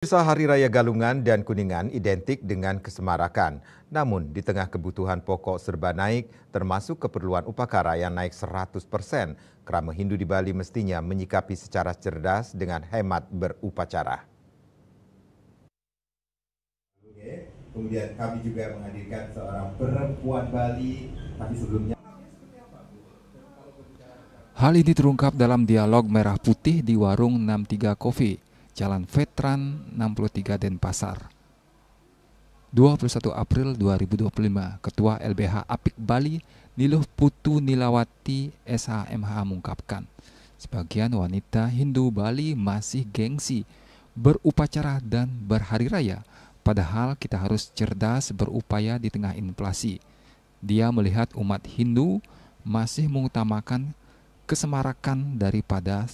Pemirsa, Hari Raya Galungan dan Kuningan identik dengan kesemarakan. Namun di tengah kebutuhan pokok serba naik, termasuk keperluan upacara yang naik 100%, Krama Hindu di Bali mestinya menyikapi secara cerdas dengan hemat berupacara. Kemudian kami juga menghadirkan seorang perempuan Bali, tapi sebelumnya. Hal ini terungkap dalam dialog Merah Putih di warung 63 Coffee, Jalan Veteran 63 Denpasar. 21 April 2025, Ketua LBH Apik Bali, Niluh Putu Nilawati SHMH mengungkapkan, sebagian wanita Hindu Bali masih gengsi berupacara dan berhari raya, padahal kita harus cerdas berupaya di tengah inflasi. Dia melihat umat Hindu masih mengutamakan kesemarakan daripada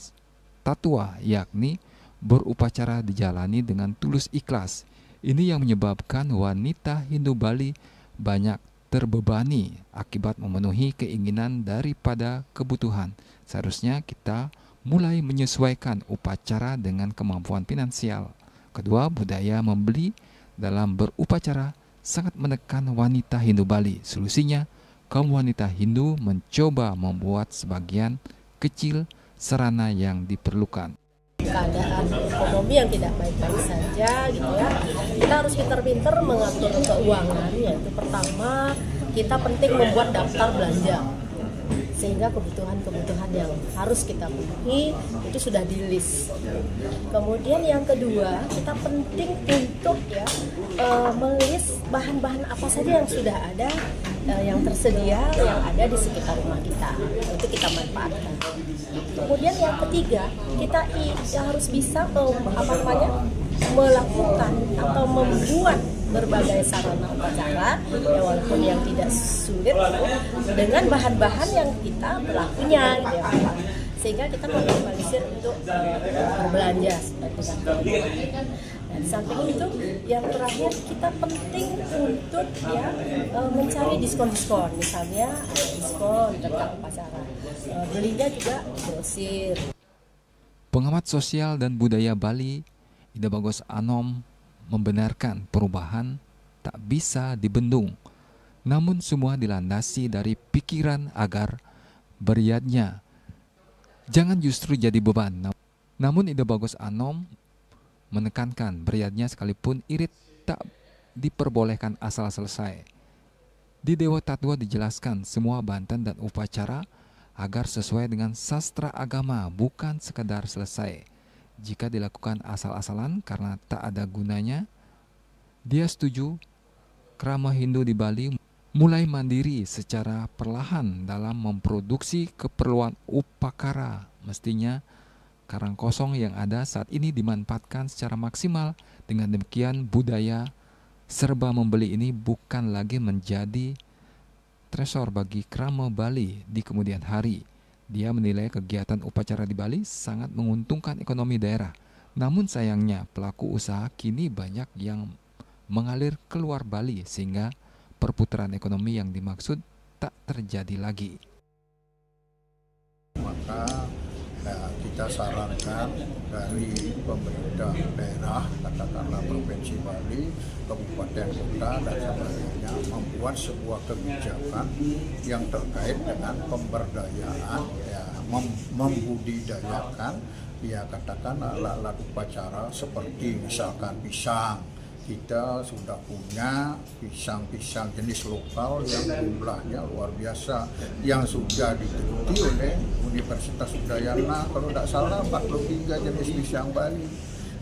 tatua, yakni berupacara dijalani dengan tulus ikhlas. Ini yang menyebabkan wanita Hindu Bali banyak terbebani akibat memenuhi keinginan daripada kebutuhan. Seharusnya kita mulai menyesuaikan upacara dengan kemampuan finansial. Kedua, budaya membeli dalam berupacara sangat menekan wanita Hindu Bali. Solusinya, kaum wanita Hindu mencoba membuat sebagian kecil sarana yang diperlukan. Keadaan ekonomi yang tidak baik-baik saja gitu ya, kita harus pintar-pintar mengatur keuangan. Yaitu pertama, kita penting membuat daftar belanja sehingga kebutuhan-kebutuhan yang harus kita penuhi itu sudah di list. Kemudian yang kedua, kita penting untuk melis bahan-bahan apa saja yang sudah ada, yang tersedia, yang ada di sekitar rumah kita, itu kita manfaatkan. Kemudian yang ketiga, kita harus bisa melakukan atau membuat berbagai sarana upacara, ya walaupun yang tidak sulit dengan bahan-bahan yang kita punya, gitu ya. Sehingga kita meminimalisir untuk berbelanja dengan. Dan di samping itu, yang terakhir kita penting untuk mencari diskon-diskon, misalnya diskon tentang upacara, belinya juga grosir. Pengamat sosial dan budaya Bali, Ida Bagos Anom, membenarkan perubahan tak bisa dibendung, namun semua dilandasi dari pikiran agar beriadnya jangan justru jadi beban. Namun Ida Bagos Anom menekankan beriadnya sekalipun irit tak diperbolehkan asal selesai. Di Dewa Tatua dijelaskan semua banten dan upacara agar sesuai dengan sastra agama, bukan sekadar selesai. Jika dilakukan asal-asalan karena tak ada gunanya, dia setuju Krama Hindu di Bali mulai mandiri secara perlahan dalam memproduksi keperluan upacara. Mestinya karang kosong yang ada saat ini dimanfaatkan secara maksimal. Dengan demikian budaya serba membeli ini bukan lagi menjadi tresor bagi Krama Bali di kemudian hari. Dia menilai kegiatan upacara di Bali sangat menguntungkan ekonomi daerah. Namun sayangnya pelaku usaha kini banyak yang mengalir keluar Bali sehingga perputaran ekonomi yang dimaksud tak terjadi lagi. Maka kita sarankan dari pemerintah daerah, katakanlah Provinsi Bali, Kabupaten Kota dan sebagainya, membuat sebuah kebijakan yang terkait dengan pemberdayaan, membudidayakan, katakanlah alat-alat upacara seperti misalkan pisang. Kita sudah punya pisang-pisang jenis lokal yang jumlahnya luar biasa, yang sudah diteliti oleh Universitas Udayana, kalau tidak salah 43 jenis pisang Bali.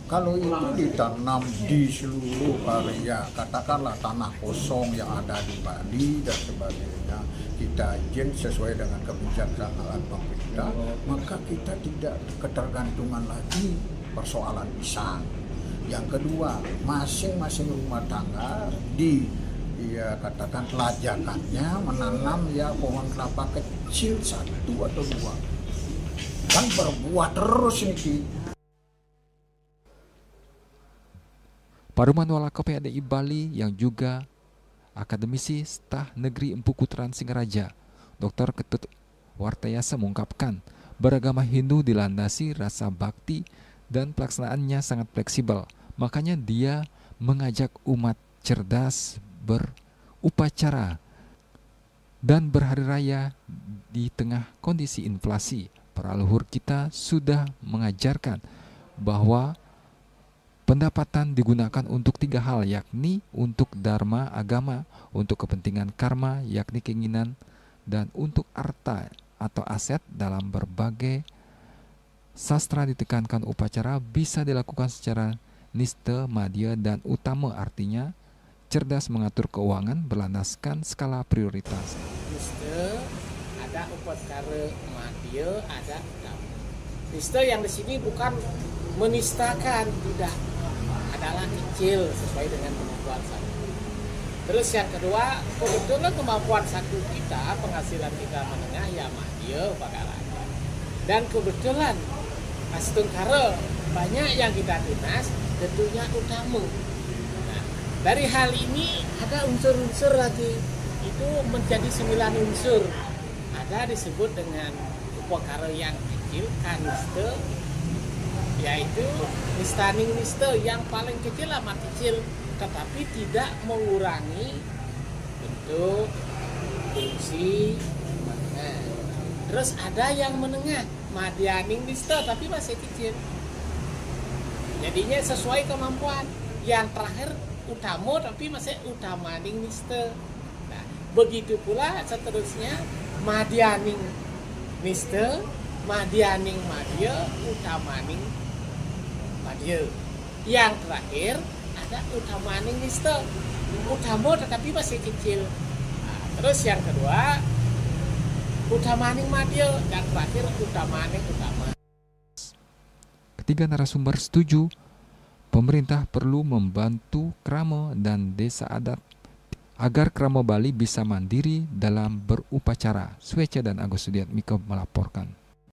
Kalau itu ditanam di seluruh area, katakanlah tanah kosong yang ada di Bali dan sebagainya, kita izin sesuai dengan kebijaksanaan pemerintah, maka kita tidak ketergantungan lagi persoalan pisang. Yang kedua, masing-masing rumah tangga katakan lajakannya menanam pohon kelapa kecil 1 atau 2. Kan berbuah terus ini. Paruman Walaka PADI Bali yang juga akademisi Staf Negeri Empu Kutran Singaraja, Dr. Ketut Wartayasa mengungkapkan beragama Hindu dilandasi rasa bakti dan pelaksanaannya sangat fleksibel. Makanya dia mengajak umat cerdas berupacara dan berhari raya di tengah kondisi inflasi. Para leluhur kita sudah mengajarkan bahwa pendapatan digunakan untuk 3 hal, yakni untuk dharma agama, untuk kepentingan karma yakni keinginan, dan untuk arta atau aset. Dalam berbagai sastra ditekankan upacara bisa dilakukan secara nista, madya, dan utama, artinya cerdas mengatur keuangan berlandaskan skala prioritas. Nista ada upacara, madya ada utama. Nista yang di sini bukan menistakan, tidak, adalah kecil sesuai dengan kemampuan satu. Terus yang kedua, kebetulan kemampuan satu kita, penghasilan kita menengah, ya madya upacara. Dan kebetulan astungkara banyak yang kita tunas, tentunya utama. Nah, dari hal ini ada unsur-unsur lagi, itu menjadi 9 unsur. Ada disebut dengan upacara yang kecil, kanista, yaitu nistaning nista yang paling kecil amat kecil, tetapi tidak mengurangi bentuk, fungsi. Nah, terus ada yang menengah, madyaning nista, tapi masih kecil. Jadinya sesuai kemampuan. Yang terakhir utama, tapi masih utamaning nista. Nah, begitu pula seterusnya madyaning nista, madyaning madya, utamaning madya. Yang terakhir ada utamaning nista, utama tetapi masih kecil. Nah, terus yang kedua utamaning madya, dan terakhir utamaning utama. Ketiga narasumber setuju pemerintah perlu membantu krama dan desa adat agar krama Bali bisa mandiri dalam berupacara. Swece dan Agus Sudiatmiko melaporkan.